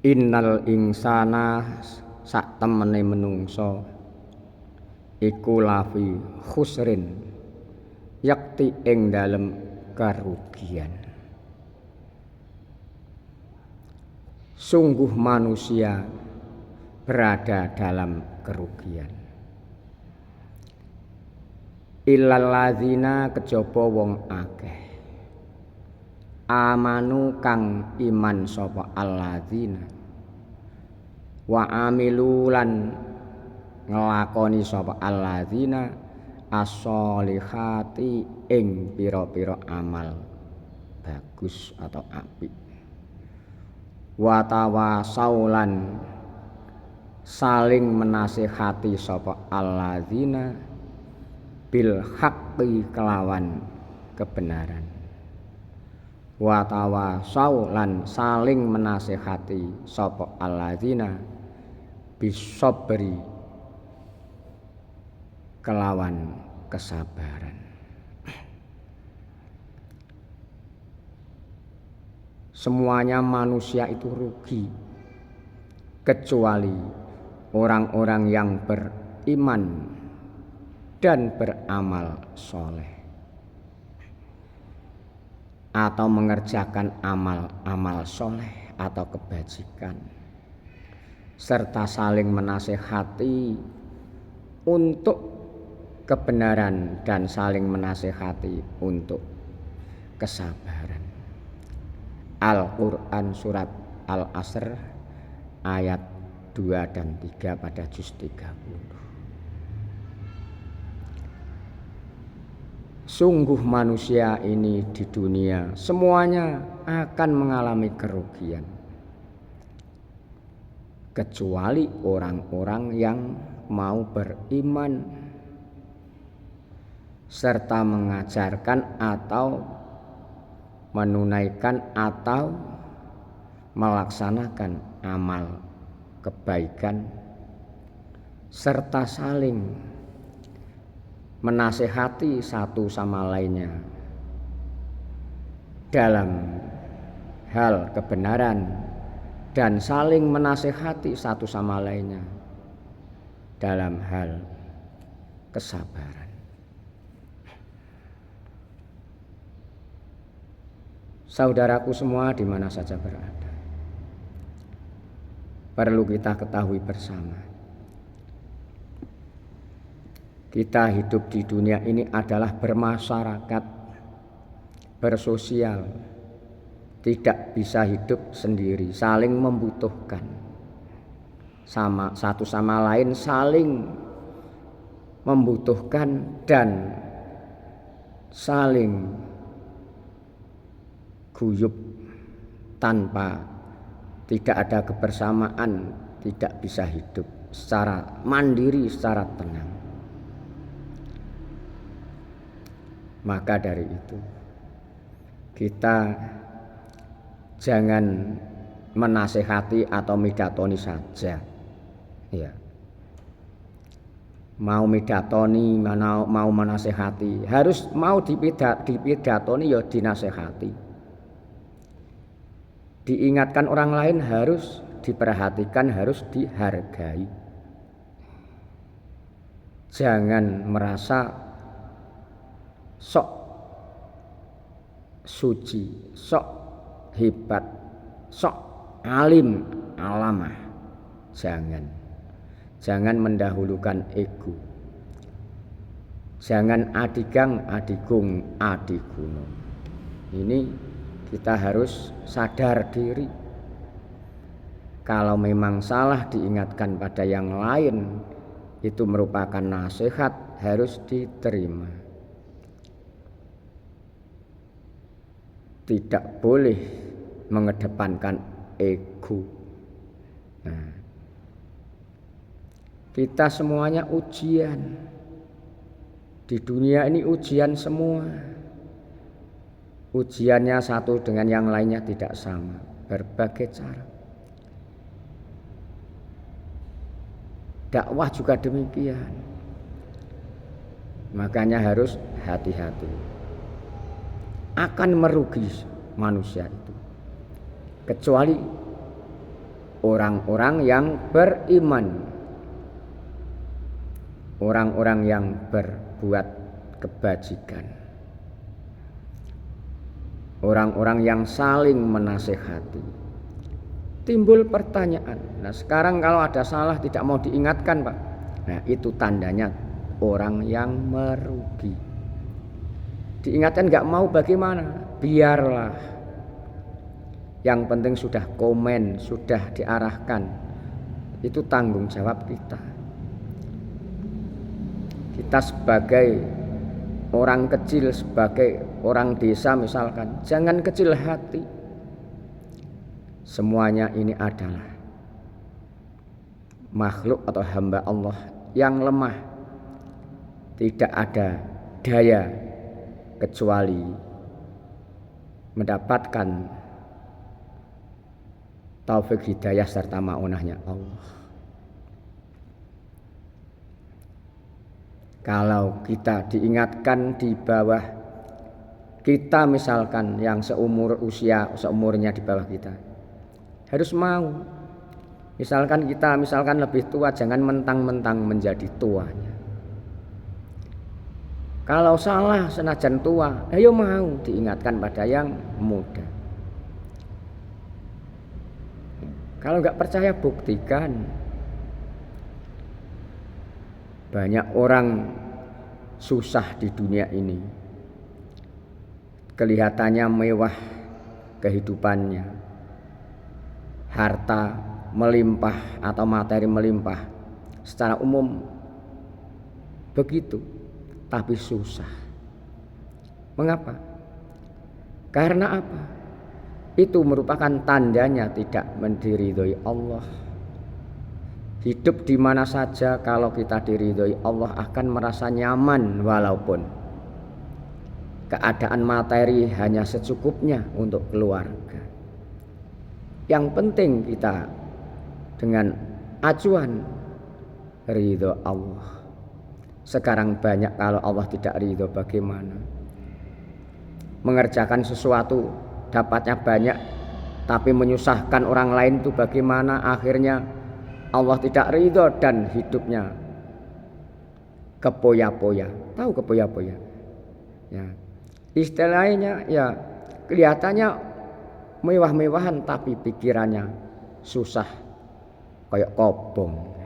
Innal insana sak temene menungso iku lafi khusrin yakti ing dalem kerugian. Sungguh manusia berada dalam kerugian. Illal ladzina kejaba wong akeh amanu kang iman sapa alladzina wa amilu lan nglakoni sapa alladzina as-sholihati ing pira-pira amal bagus atau apik wa tawasaulan saling menasihati sapa alladzina bil haqqi kelawan kebenaran wa tawasau lan saling menasihati sapa alladzina bisabri kelawan kesabaran. Semuanya manusia itu rugi kecuali orang-orang yang beriman dan beramal soleh atau mengerjakan amal-amal soleh atau kebajikan serta saling menasehati untuk kebenaran dan saling menasehati untuk kesabaran. Al-Quran surat Al-Asr ayat 2 dan 3 pada juz 30. Sungguh manusia ini di dunia semuanya akan mengalami kerugian kecuali orang-orang yang mau beriman serta mengajarkan atau menunaikan atau melaksanakan amal kebaikan serta saling menasehati satu sama lainnya dalam hal kebenaran dan saling menasehati satu sama lainnya dalam hal kesabaran. Saudaraku semua di mana saja berada, perlu kita ketahui bersama, kita hidup di dunia ini adalah bermasyarakat, bersosial, tidak bisa hidup sendiri, saling membutuhkan, sama satu sama lain saling membutuhkan dan saling guyub. Tanpa tidak ada kebersamaan tidak bisa hidup secara mandiri, secara tenang. Maka dari itu kita jangan menasehati atau midatoni saja, ya. Mau midatoni, mau menasehati, harus mau dipidatoni ya dinasehati. Diingatkan orang lain harus diperhatikan, harus dihargai. Jangan merasa sok suci, sok hebat, sok alim alamah. Jangan mendahulukan ego. Jangan adigang adigung adiguno. Ini kita harus sadar diri. Kalau memang salah diingatkan pada yang lain, itu merupakan nasihat, harus diterima. Tidak boleh mengedepankan ego. Nah, kita semuanya ujian. Di dunia ini ujian semua. Ujiannya satu dengan yang lainnya tidak sama, berbagai cara. Dakwah juga demikian. Makanya harus hati-hati. Akan merugi manusia itu, kecuali orang-orang yang beriman, orang-orang yang berbuat kebajikan, orang-orang yang saling menasehati. Timbul pertanyaan, nah sekarang kalau ada salah tidak mau diingatkan Pak, nah itu tandanya orang yang merugi. Diingatkan nggak mau bagaimana? Biarlah. Yang penting sudah komen, sudah diarahkan. Itu tanggung jawab kita. Kita sebagai orang kecil, sebagai orang desa misalkan, jangan kecil hati. Semuanya ini adalah makhluk atau hamba Allah yang lemah. Tidak ada daya kecuali mendapatkan taufik hidayah serta ma'unahnya Allah. Kalau kita diingatkan di bawah kita misalkan yang seumurnya di bawah kita, harus mau. Misalkan kita lebih tua, jangan mentang-mentang menjadi tuanya. Kalau salah senajan tua, ayo mau diingatkan pada yang muda. Kalau nggak percaya buktikan. Banyak orang susah di dunia ini. Kelihatannya mewah kehidupannya. Harta melimpah atau materi melimpah. Secara umum begitu, tapi susah. Mengapa? Karena apa? Itu merupakan tandanya tidak diridhoi Allah. Hidup di mana saja kalau kita diridhoi Allah akan merasa nyaman walaupun keadaan materi hanya secukupnya untuk keluarga. Yang penting kita dengan acuan ridho Allah. Sekarang banyak kalau Allah tidak ridho bagaimana? Mengerjakan sesuatu dapatnya banyak tapi menyusahkan orang lain itu bagaimana? Akhirnya Allah tidak ridho dan hidupnya kepoya-poya. Tahu kepoya-poya? Ya. Istilahnya ya kelihatannya mewah-mewahan tapi pikirannya susah kayak kobong.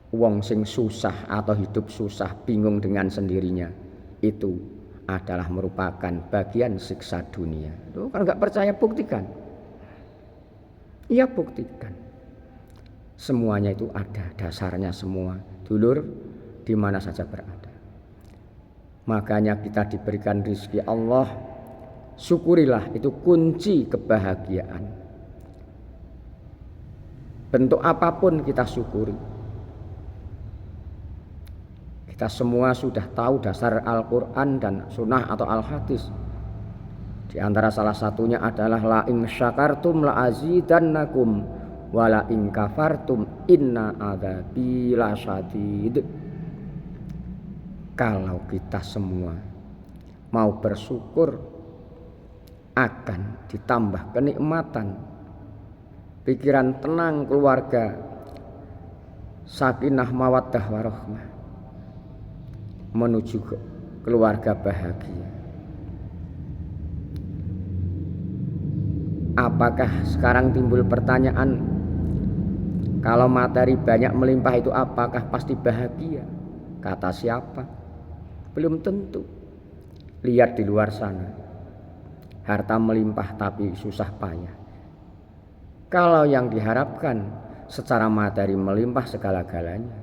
Wong sing susah atau hidup susah bingung dengan sendirinya itu adalah merupakan bagian siksa dunia. Tuh, kalau nggak percaya buktikan. Iya buktikan. Semuanya itu ada dasarnya semua. Dulur di mana saja berada. Makanya kita diberikan rezeki Allah. Syukurilah, itu kunci kebahagiaan. Bentuk apapun kita syukuri. Kita semua sudah tahu dasar Al-Quran dan Sunnah atau Al-Hadis. Di antara salah satunya adalah la in syakartum la azidannakum wala in kafartum inna adzabi lasyadid. Kalau kita semua mau bersyukur akan ditambah kenikmatan, pikiran tenang keluarga, sakinah mawaddah warahmah, menuju keluarga bahagia. Apakah sekarang timbul pertanyaan, kalau materi banyak melimpah itu apakah pasti bahagia? Kata siapa? Belum tentu. Lihat di luar sana, harta melimpah tapi susah payah. Kalau yang diharapkan secara materi melimpah segala-galanya,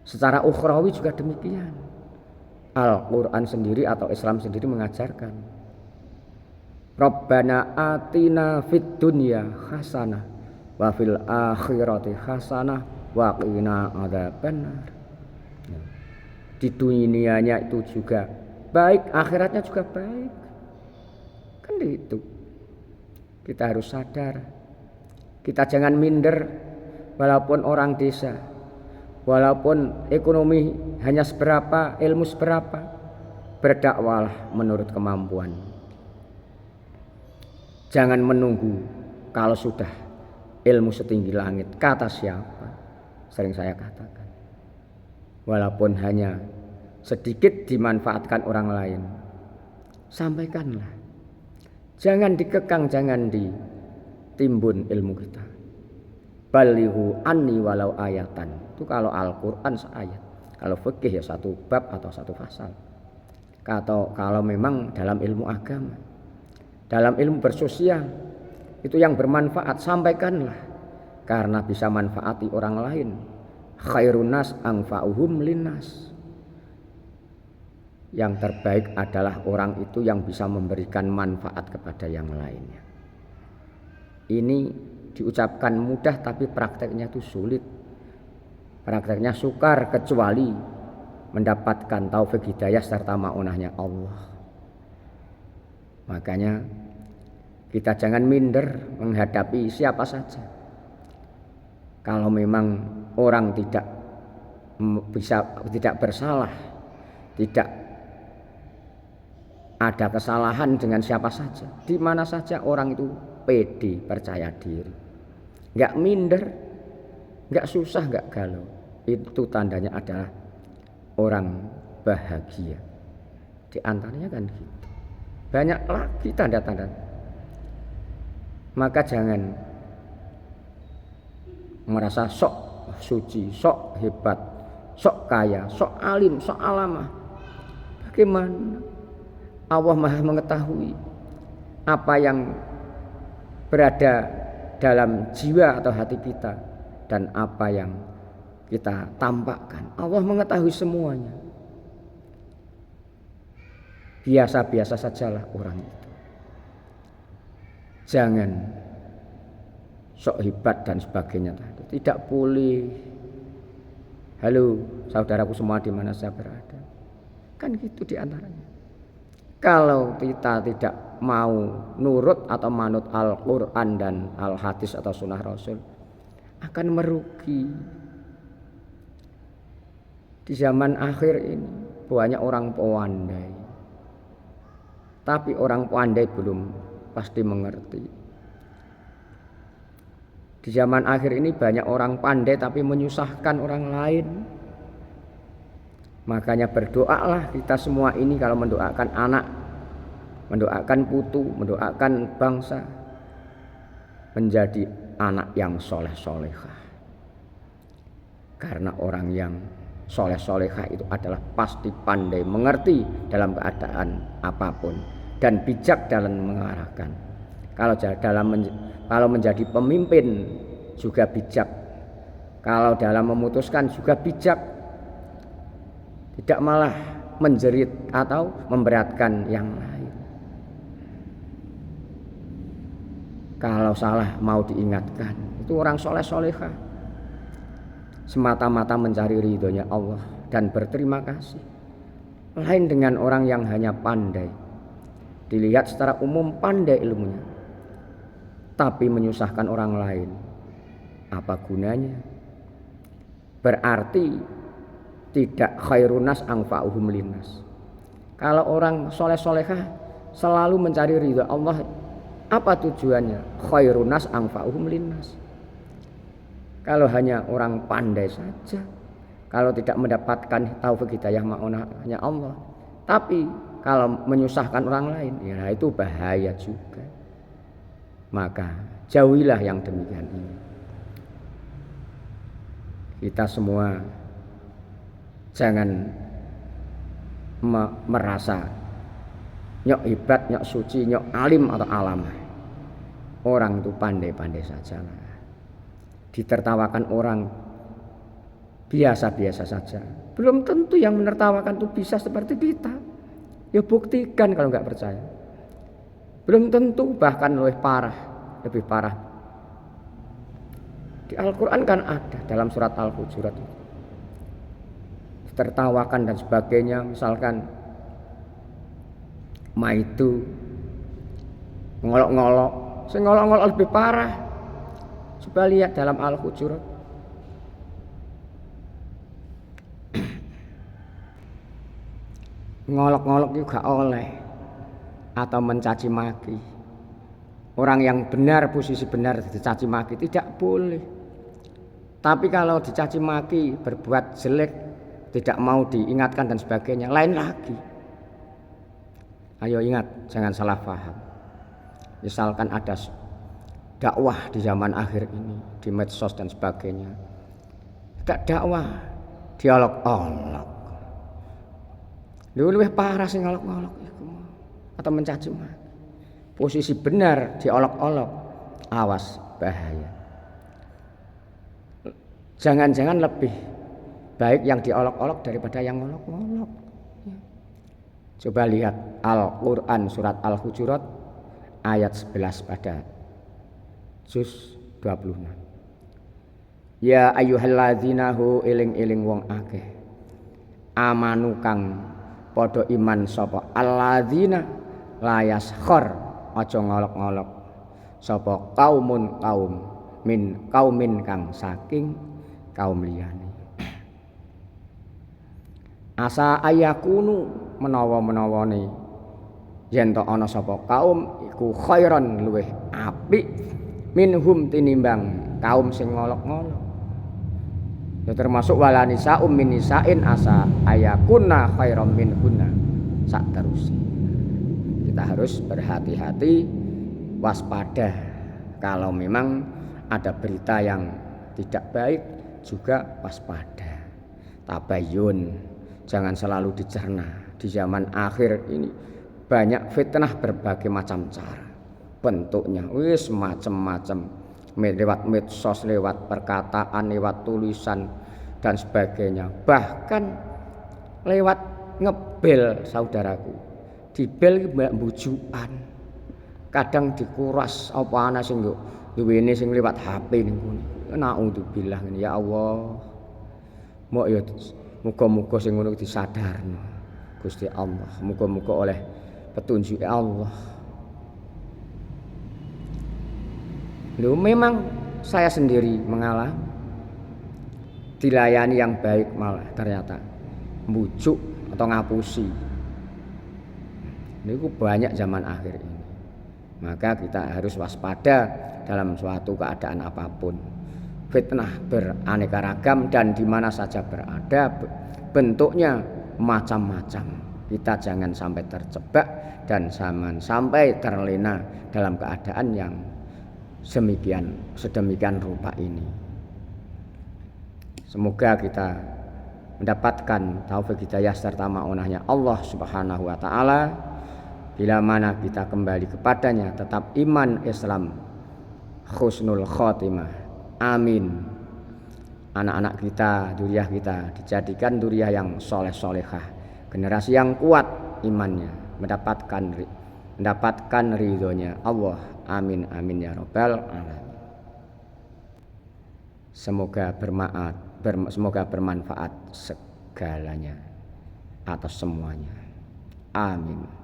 secara ukhrawi juga demikian. Al-Quran sendiri atau Islam sendiri mengajarkan, Rabbana atina fid dunya hasanah wa fil akhirati hasanah wa qina adzabannar. Di dunianya itu juga baik, akhiratnya juga baik. Kan itu. Kita harus sadar. Kita jangan minder walaupun orang desa, walaupun ekonomi hanya seberapa, ilmu seberapa, berdakwalah menurut kemampuan. Jangan menunggu kalau sudah ilmu setinggi langit, kata siapa? Sering saya katakan. Walaupun hanya sedikit dimanfaatkan orang lain, sampaikanlah. Jangan dikekang, jangan ditimbun ilmu kita. Balighu anni walau ayatan. Itu kalau Al-Quran seayat. Kalau fikih ya satu bab atau satu pasal. Kalau memang dalam ilmu agama, dalam ilmu bersosial, itu yang bermanfaat, sampaikanlah. Karena bisa manfaati orang lain. Khairun nas anfa'uhum linnas. Yang terbaik adalah orang itu yang bisa memberikan manfaat kepada yang lainnya. Ini diucapkan mudah tapi prakteknya itu sulit. Prakteknya sukar kecuali mendapatkan taufik hidayah serta ma'unahnya Allah. Makanya kita jangan minder menghadapi siapa saja. Kalau memang orang tidak bersalah, tidak ada kesalahan dengan siapa saja, di mana saja orang itu pede, percaya diri, nggak minder, nggak susah, nggak galau. Itu tandanya adalah orang bahagia. Di antaranya kan gitu. Banyak lagi tanda-tanda. Maka jangan merasa sok suci, sok hebat, sok kaya, sok alim, sok alamah. Bagaimana? Allah Maha mengetahui apa yang berada dalam jiwa atau hati kita dan apa yang kita tampakkan. Allah mengetahui semuanya. Biasa-biasa sajalah orang itu. Jangan sok hebat dan sebagainya. Tidak boleh. Halo saudaraku semua di mana saya berada. Kan gitu di antaranya. Kalau kita tidak mau nurut atau manut Al-Quran dan Al-Hadis atau Sunnah Rasul, akan merugi. Di zaman akhir ini banyak orang pandai, tapi orang pandai belum pasti mengerti. Di zaman akhir ini banyak orang pandai tapi menyusahkan orang lain. Makanya berdoalah kita semua ini kalau mendoakan anak, mendoakan putu, mendoakan bangsa menjadi anak yang soleh-solehah. Karena orang yang soleh-solehah itu adalah pasti pandai mengerti dalam keadaan apapun dan bijak dalam mengarahkan. Kalau menjadi pemimpin juga bijak. Kalau dalam memutuskan juga bijak. Tidak malah menjerit atau memberatkan yang lain. Kalau salah mau diingatkan. Itu orang soleh-solehah. Semata-mata mencari ridhonya Allah dan berterima kasih. Lain dengan orang yang hanya pandai. Dilihat secara umum pandai ilmunya, tapi menyusahkan orang lain. Apa gunanya? Berarti tidak khairunas anfa'uhum linnas. Kalau orang soleh-solehah selalu mencari ridha Allah, apa tujuannya? Khairunas anfa'uhum linnas. Kalau hanya orang pandai saja, kalau tidak mendapatkan taufik hidayah ma'unahnya Allah, tapi kalau menyusahkan orang lain, ya itu bahaya juga. Maka jauhilah yang demikian ini. Kita semua jangan merasa nyok hebat, nyok suci, nyok alim atau alamah. Orang itu pandai-pandai saja. Ditertawakan orang biasa-biasa saja. Belum tentu yang menertawakan itu bisa seperti kita. Ya buktikan kalau nggak percaya. Belum tentu, bahkan lebih parah. Di Al-Quran kan ada dalam surat Al-Hujurat itu. Tertawakan dan sebagainya, misalkan maitu ngolok-ngolok, ngolok-ngolok lebih parah. Coba lihat dalam Al-Hujurat. Ngolok-ngolok juga oleh atau mencaci maki. Orang yang benar, posisi benar dicaci maki tidak boleh. Tapi kalau dicaci maki, berbuat jelek, tidak mau diingatkan dan sebagainya, lain lagi. Ayo ingat, jangan salah paham. Misalkan ada dakwah di zaman akhir ini, di medsos dan sebagainya. Tidak dakwah, diolok-olok. Lebih parah sih ngolok-ngolok atau mencaci maki. Posisi benar diolok-olok, awas bahaya. Jangan-jangan lebih baik yang diolok-olok daripada yang ngolok-ngolok. Coba lihat Al-Quran surat Al-Hujurat ayat 11 pada juz 26. Ya ayyuhalladzina hu iling-iling wong akeh amanu kang padha iman sapa alladzina layas khor aja ngolok-ngolok sapa kaumun kaum min kaumin kang saking kaum liyane. Asa ayakunu menawa-menawane yen to ana sapa kaum iku khairan luweh apik minhum tinimbang kaum sing ngolok-ngolok. Ya termasuk walanisa min nisain asa ayakunna khairan minhunna sak terus. Kita harus berhati-hati, waspada. Kalau memang ada berita yang tidak baik juga waspada. Tabayun, jangan selalu dicerna. Di zaman akhir ini banyak fitnah berbagai macam cara. Bentuknya wis macam-macam. Lewat medsos, lewat perkataan, lewat tulisan dan sebagainya. Bahkan lewat ngebel, saudaraku. Dibel mbak bujukan. Kadang dikuras apa ana sing duwene sing lewat HP niku. Naudzubillah ya Allah. Mok ya muga-muga sing ngono disadarno Gusti Allah. Muga-muga oleh petunjuk Allah. Loh, memang saya sendiri mengalami dilayani yang baik malah ternyata mbujuk atau ngapusi. Ini banyak zaman akhir ini. Maka kita harus waspada dalam suatu keadaan apapun. Fitnah beraneka ragam dan di mana saja berada, bentuknya macam-macam. Kita jangan sampai terjebak dan jangan sampai terlena dalam keadaan yang sedemikian rupa ini. Semoga kita mendapatkan taufik hidayah serta maunahnya Allah Subhanahu wa taala. Bila mana kita kembali kepadanya tetap iman Islam husnul khotimah. Amin. Anak-anak kita, dzurriyyah kita dijadikan dzurriyyah yang soleh-solehah, generasi yang kuat imannya, mendapatkan ridhonya Allah. Amin amin ya rabbal alamin. Semoga bermanfaat segalanya atau semuanya. Amin.